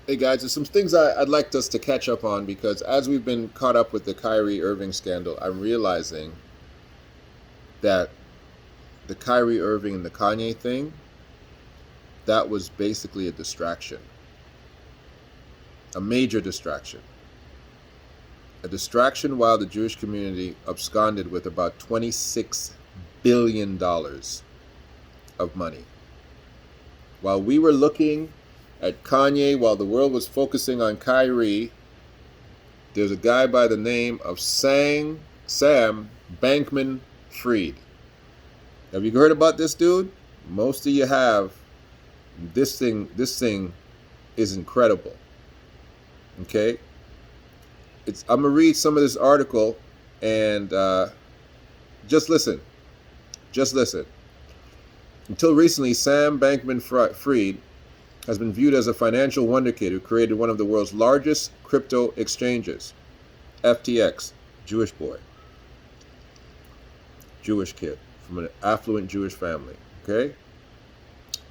Hey guys, there's some things I'd like us to catch up on because as we've been caught up with the Kyrie Irving scandal, I'm realizing that the Kyrie Irving and the Kanye thing, that was basically a distraction, a major distraction. A distraction while the Jewish community absconded with about $26 billion of money. While we were looking at Kanye, while the world was focusing on Kyrie, there's a guy by the name of Sam Bankman-Fried. Have you heard about this dude? Most of you have. This thing is incredible. Okay? I'm gonna read some of this article and just listen. Just listen. Until recently, Sam Bankman-Fried has been viewed as a financial wonder kid who created one of the world's largest crypto exchanges, FTX, Jewish boy, Jewish kid from an affluent Jewish family, okay?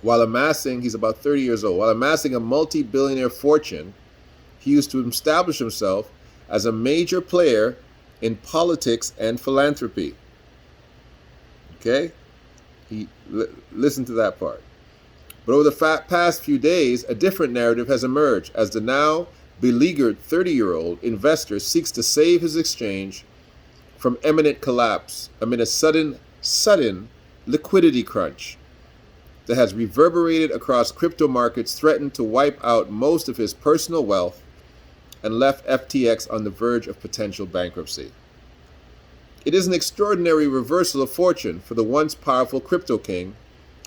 He's about 30 years old. While amassing a multi-billionaire fortune, he used to establish himself as a major player in politics and philanthropy. Okay? Listen to that part. But over the past few days, a different narrative has emerged as the now beleaguered 30-year-old investor seeks to save his exchange from imminent collapse amid a sudden liquidity crunch that has reverberated across crypto markets, threatened to wipe out most of his personal wealth, and left FTX on the verge of potential bankruptcy. It is an extraordinary reversal of fortune for the once powerful crypto king,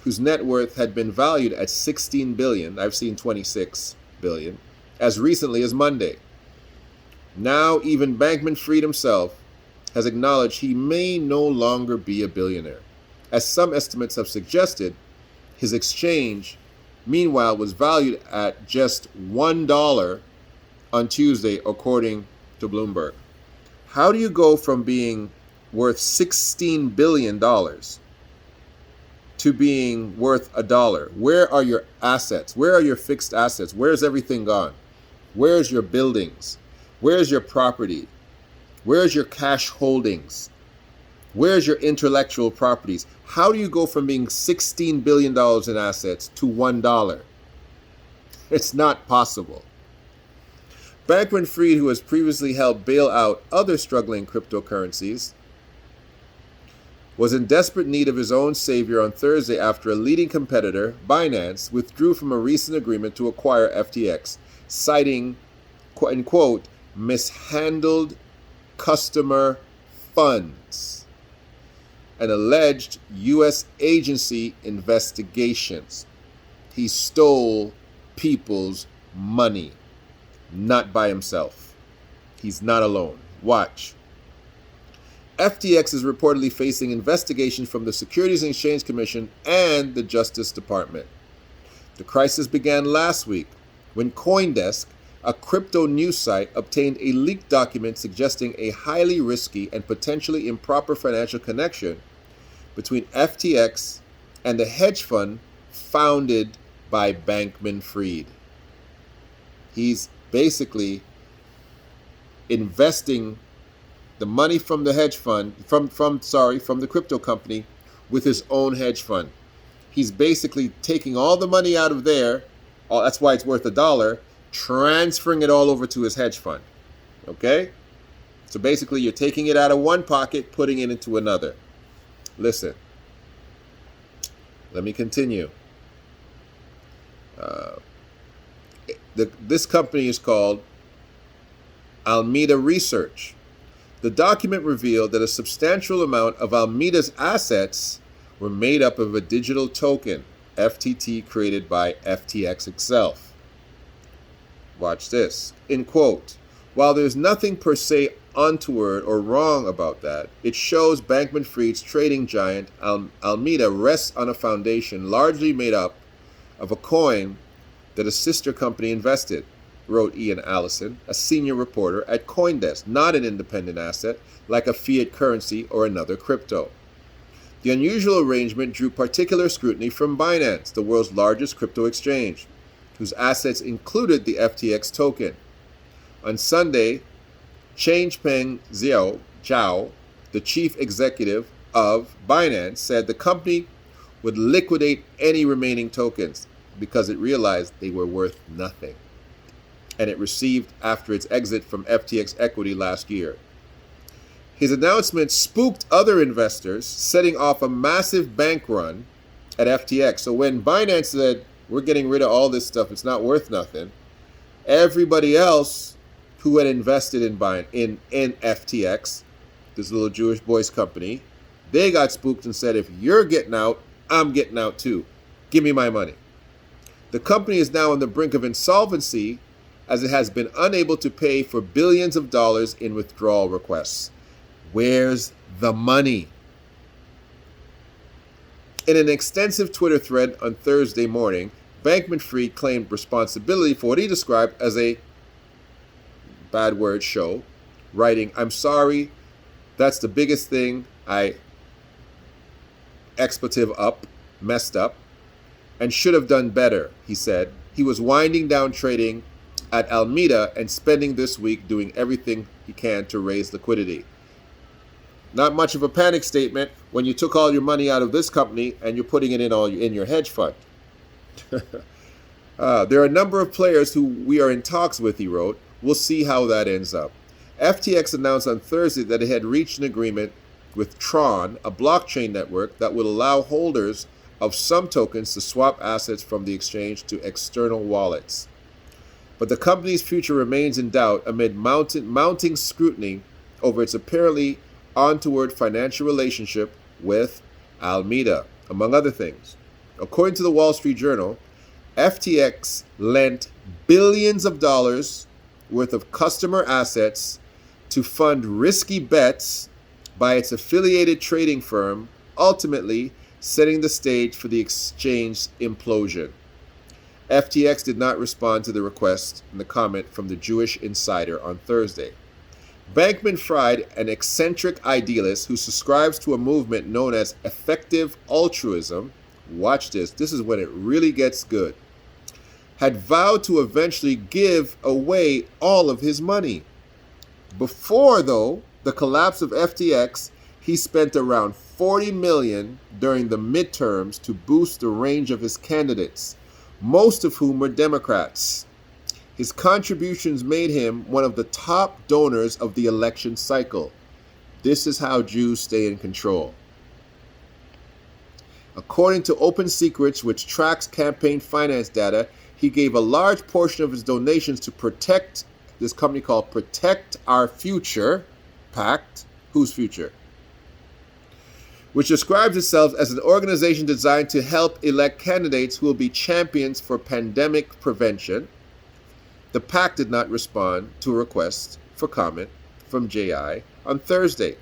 whose net worth had been valued at $16 billion, I've seen $26 billion, as recently as Monday. Now even Bankman-Fried himself has acknowledged he may no longer be a billionaire. As some estimates have suggested, his exchange, meanwhile, was valued at just $1 on Tuesday, according to Bloomberg. How do you go from being worth $16 billion to being worth $1? Where are your assets? Where are your fixed assets? Where's everything gone? Where's your buildings? Where's your property? Where's your cash holdings? Where's your intellectual properties? How do you go from being $16 billion in assets to $1? It's not possible. Bankman-Fried, who has previously helped bail out other struggling cryptocurrencies, was in desperate need of his own savior on Thursday after a leading competitor, Binance, withdrew from a recent agreement to acquire FTX, citing, quote unquote, mishandled customer funds and alleged U.S. agency investigations. He stole people's money, not by himself. He's not alone. Watch. FTX is reportedly facing investigations from the Securities and Exchange Commission and the Justice Department. The crisis began last week when CoinDesk, a crypto news site, obtained a leaked document suggesting a highly risky and potentially improper financial connection between FTX and the hedge fund founded by Bankman-Fried. He's basically investing the money from the hedge fund, from the crypto company, with his own hedge fund. He's basically taking all the money out of there, that's why it's worth $1, transferring it all over to his hedge fund. Okay? So basically you're taking it out of one pocket, putting it into another. Listen. Let me continue. This company is called Alameda Research. The document revealed that a substantial amount of Alameda's assets were made up of a digital token, FTT, created by FTX itself. Watch this. In quote, while there's nothing per se untoward or wrong about that, it shows Bankman-Fried's trading giant Alameda rests on a foundation largely made up of a coin that a sister company invested, wrote Ian Allison, a senior reporter at CoinDesk, not an independent asset like a fiat currency or another crypto. The unusual arrangement drew particular scrutiny from Binance, the world's largest crypto exchange, whose assets included the FTX token. On Sunday, Changpeng Zhao, the chief executive of Binance, said the company would liquidate any remaining tokens because it realized they were worth nothing, and it received after its exit from FTX equity last year. His announcement spooked other investors, setting off a massive bank run at FTX. So when Binance said, we're getting rid of all this stuff, it's not worth nothing, everybody else who had invested in FTX, this little Jewish boys company, they got spooked and said, if you're getting out, I'm getting out too. Give me my money. The company is now on the brink of insolvency as it has been unable to pay for billions of dollars in withdrawal requests. Where's the money? In an extensive Twitter thread on Thursday morning, Bankman-Fried claimed responsibility for what he described as a bad word show, writing, I'm sorry, that's the biggest thing I messed up, and should have done better, he said. He was winding down trading at Alameda and spending this week doing everything he can to raise liquidity. Not much of a panic statement when you took all your money out of this company and you're putting it in your hedge fund. There are a number of players who we are in talks with, he wrote. We'll see how that ends up. FTX announced on Thursday that it had reached an agreement with Tron, a blockchain network that will allow holders of some tokens to swap assets from the exchange to external wallets. But the company's future remains in doubt amid mounting scrutiny over its apparently untoward financial relationship with Alameda, among other things. According to the Wall Street Journal, FTX lent billions of dollars worth of customer assets to fund risky bets by its affiliated trading firm, ultimately setting the stage for the exchange's implosion. FTX did not respond to the request in the comment from the Jewish Insider on Thursday. Bankman-Fried, an eccentric idealist who subscribes to a movement known as effective altruism, watch this is when it really gets good, had vowed to eventually give away all of his money. Before, though, the collapse of FTX, he spent around $40 million during the midterms to boost the range of his candidates, most of whom were Democrats. His contributions made him one of the top donors of the election cycle. This is how Jews stay in control. According to Open Secrets, which tracks campaign finance data, he gave a large portion of his donations to protect this company called Protect Our Future, PACT, whose future? Which describes itself as an organization designed to help elect candidates who will be champions for pandemic prevention. The PAC did not respond to a request for comment from JI on Thursday.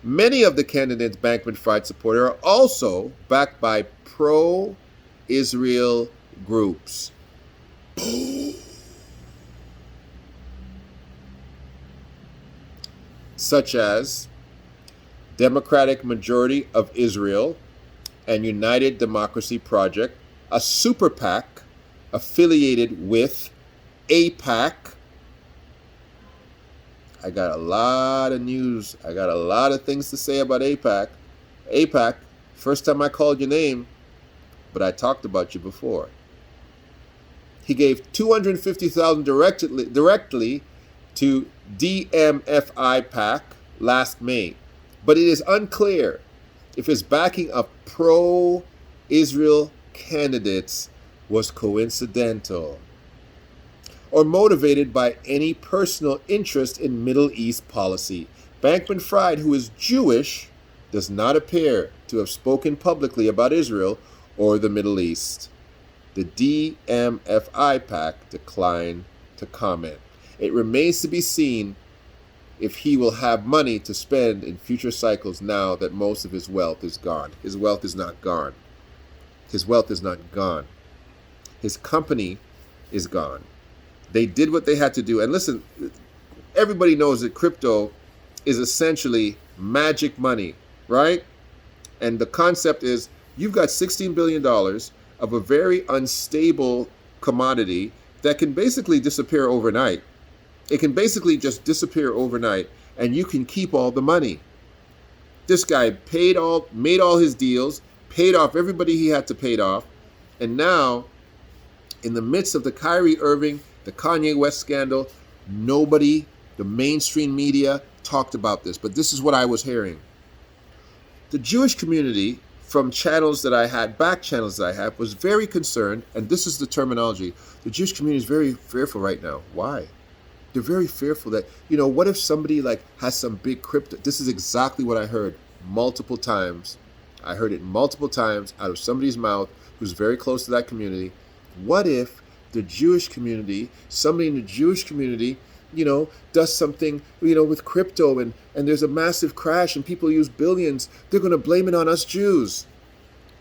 Many of the candidates Bankman-Fried supported are also backed by pro-Israel groups. Such as Democratic Majority of Israel and United Democracy Project, a super PAC affiliated with APAC. I got a lot of news. I got a lot of things to say about APAC. APAC, first time I called your name, but I talked about you before. He gave $250,000 directly to DMFI PAC last May, but it is unclear if his backing of pro-Israel candidates was coincidental or motivated by any personal interest in Middle East policy. Bankman-Fried, who is Jewish, does not appear to have spoken publicly about Israel or the Middle East. The DMFI PAC declined to comment. It remains to be seen if he will have money to spend in future cycles now that most of his wealth is gone. His wealth is not gone. His wealth is not gone. His company is gone. They did what they had to do. And listen, everybody knows that crypto is essentially magic money, right? And the concept is you've got $16 billion of a very unstable commodity that can basically disappear overnight. It can basically just disappear overnight, and you can keep all the money. This guy made all his deals, paid off everybody he had to pay off, and now, in the midst of the Kyrie Irving, the Kanye West scandal, nobody, the mainstream media, talked about this. But this is what I was hearing. The Jewish community, from channels that I had, back channels that I had, was very concerned, and this is the terminology. The Jewish community is very fearful right now. Why? They're very fearful that, what if somebody like has some big crypto? This is exactly what I heard multiple times. I heard it multiple times out of somebody's mouth who's very close to that community. What if the Jewish community, somebody in the Jewish community, does something, with crypto and there's a massive crash and people use billions, they're going to blame it on us Jews.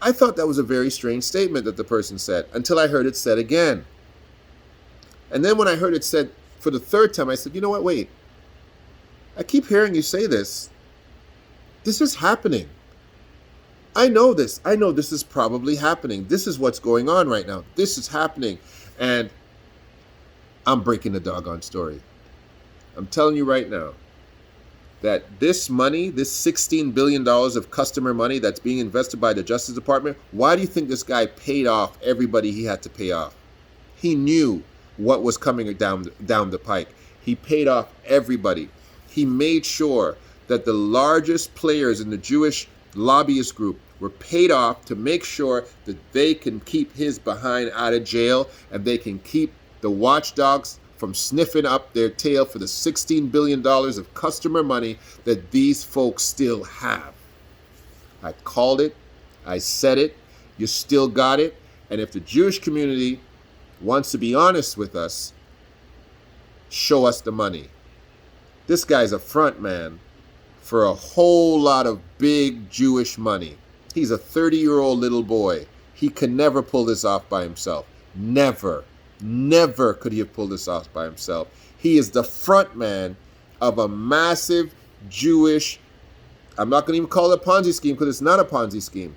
I thought that was a very strange statement that the person said until I heard it said again. And then when I heard it said for the third time, I said, you know what, wait. I keep hearing you say this. This is happening. I know this. I know this is probably happening. This is what's going on right now. This is happening. And I'm breaking the doggone story. I'm telling you right now that this money, this $16 billion of customer money that's being invested by the Justice Department, why do you think this guy paid off everybody he had to pay off? He knew what was coming down the pike. He paid off everybody. He made sure that the largest players in the Jewish lobbyist group were paid off to make sure that they can keep his behind out of jail and they can keep the watchdogs from sniffing up their tail for the $16 billion of customer money that these folks still have. I called it. I said it. You still got it. And if the Jewish community wants to be honest with us, show us the money. This guy's a front man for a whole lot of big Jewish money. He's a 30-year-old little boy. He can never pull this off by himself. Never could he have pulled this off by himself. He is the front man of a massive Jewish, I'm not going to even call it a Ponzi scheme because it's not a Ponzi scheme.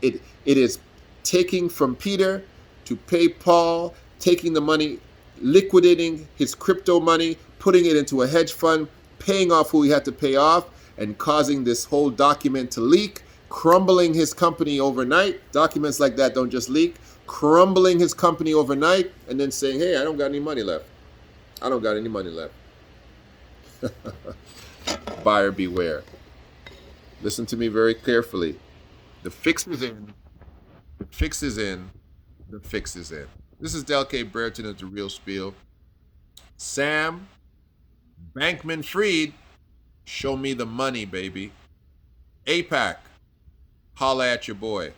It is taking from Peter to pay Paul, taking the money, liquidating his crypto money, putting it into a hedge fund, paying off who he had to pay off, and causing this whole document to leak, crumbling his company overnight. Documents like that don't just leak. Crumbling his company overnight, and then saying, hey, I don't got any money left. I don't got any money left. Buyer beware. Listen to me very carefully. The fix is in. The fix is in. The fix is in. This is Del K. Brereton of The Real Spiel. Sam Bankman Fried, show me the money, baby. APAC, holla at your boy.